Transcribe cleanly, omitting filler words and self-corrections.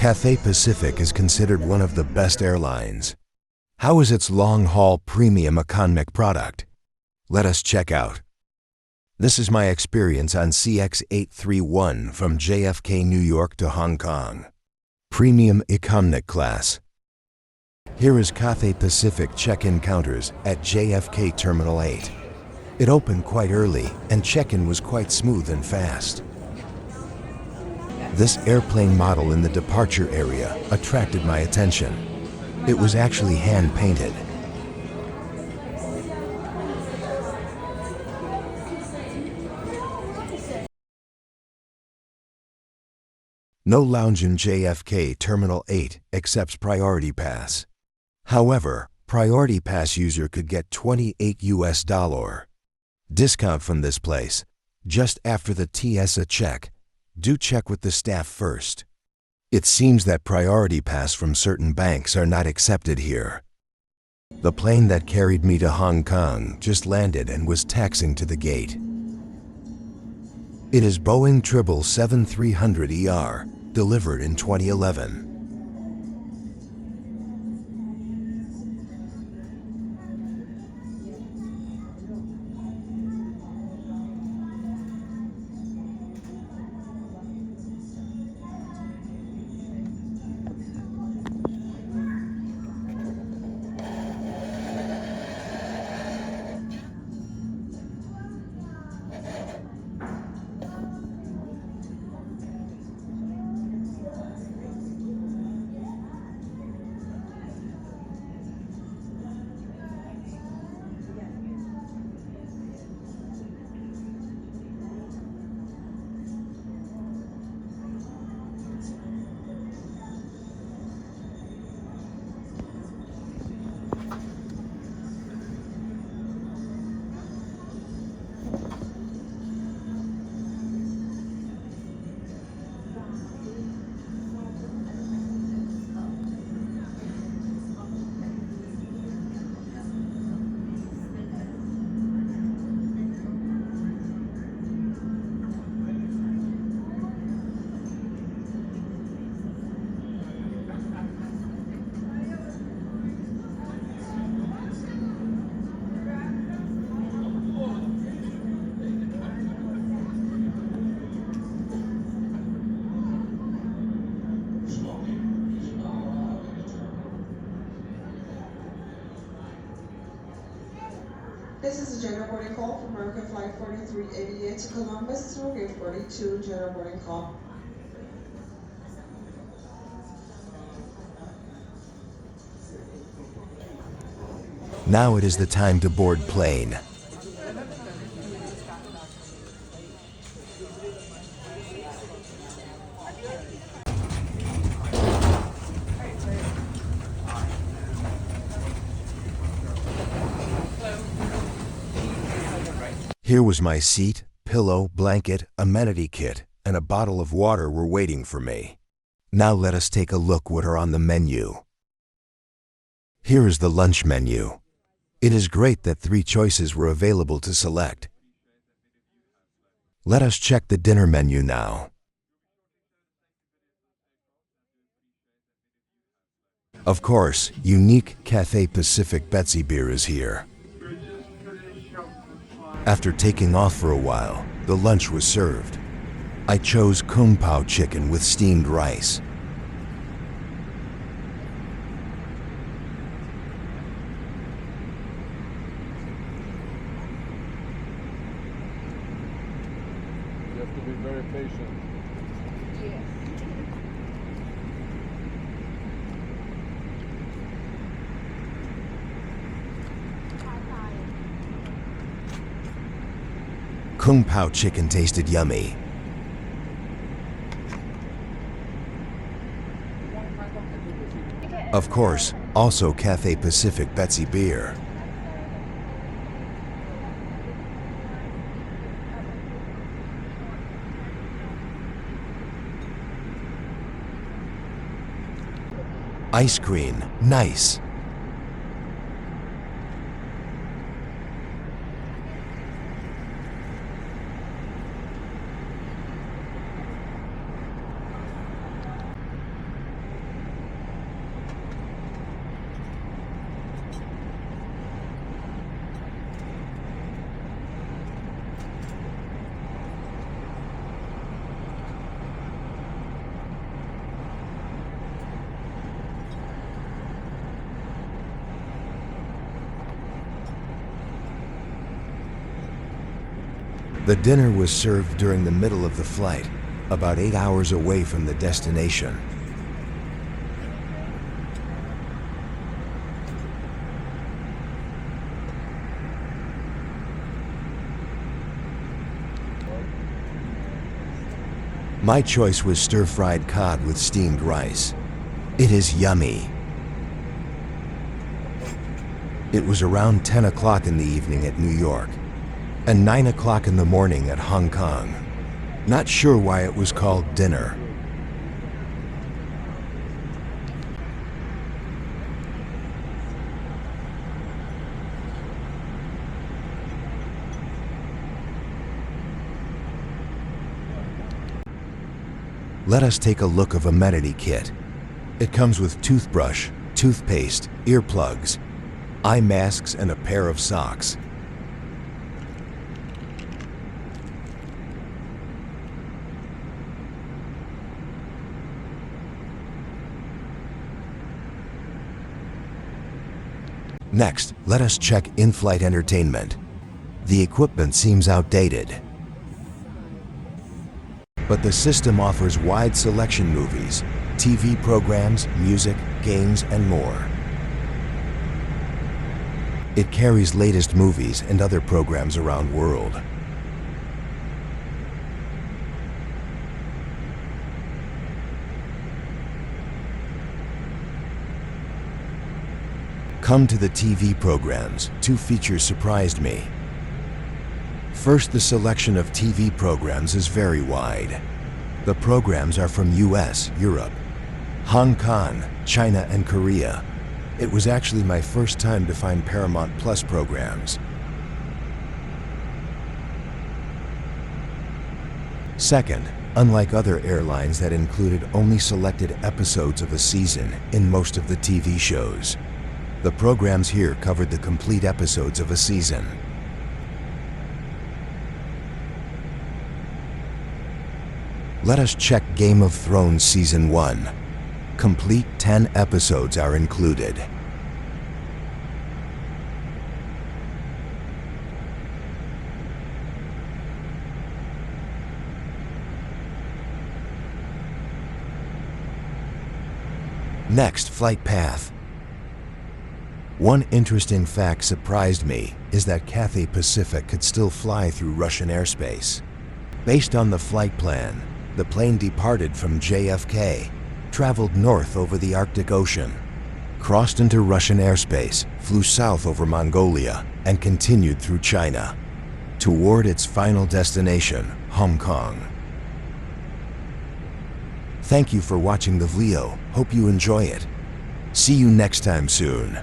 Cathay Pacific is considered one of the best airlines. How is its long-haul premium economic product? Let us check out. This is my experience on CX-831 from JFK, New York to Hong Kong. Premium economic class. Here is Cathay Pacific check-in counters at JFK Terminal 8. It opened quite early and check-in was quite smooth and fast. This airplane model in the departure area attracted my attention. It was actually hand-painted. No lounge in JFK Terminal 8 accepts Priority Pass. However, Priority Pass user could get $28 discount from this place. Just after the TSA check, do check with the staff first. It seems that Priority Pass from certain banks are not accepted here. The plane that carried me to Hong Kong just landed and was taxiing to the gate. It is Boeing 777-300ER, delivered in 2011. This is a general boarding call from American Flight 4388 to Columbus through Gate 42, general boarding call. Now it is the time to board plane. Here was my seat, pillow, blanket, amenity kit, and a bottle of water were waiting for me. Now let us take a look what are on the menu. Here is the lunch menu. It is great that 3 choices were available to select. Let us check the dinner menu now. Of course, unique Cathay Pacific Betsy beer is here. After taking off for a while, the lunch was served. I chose Kung Pao chicken with steamed rice. You have to be very patient. Yes. Kung Pao chicken tasted yummy. Of course, also Cathay Pacific Betsy beer. Ice cream, nice. The dinner was served during the middle of the flight, about 8 hours away from the destination. My choice was stir-fried cod with steamed rice. It is yummy. It was around 10 o'clock in the evening at New York and 9 o'clock in the morning at Hong Kong. Not sure why it was called dinner. Let us take a look of Amenity kit. It comes with toothbrush, toothpaste, earplugs, eye masks, and a pair of socks. Next, let us check Inflight Entertainment. The equipment seems outdated, but the system offers wide selection movies, TV programs, music, games, and more. It carries latest movies and other programs around the world. Come to the TV programs. 2 features surprised me. First, the selection of TV programs is very wide. The programs are from US, Europe, Hong Kong, China, and Korea. It was actually my first time to find Paramount Plus programs. Second, unlike other airlines that included only selected episodes of a season in most of the TV shows, the programs here covered the complete episodes of a season. Let us check Game of Thrones Season 1. Complete 10 episodes are included. Next, flight path. One interesting fact surprised me is that Cathay Pacific could still fly through Russian airspace. Based on the flight plan, the plane departed from JFK, traveled north over the Arctic Ocean, crossed into Russian airspace, flew south over Mongolia, and continued through China, toward its final destination, Hong Kong. Thank you for watching the video. Hope you enjoy it. See you next time soon.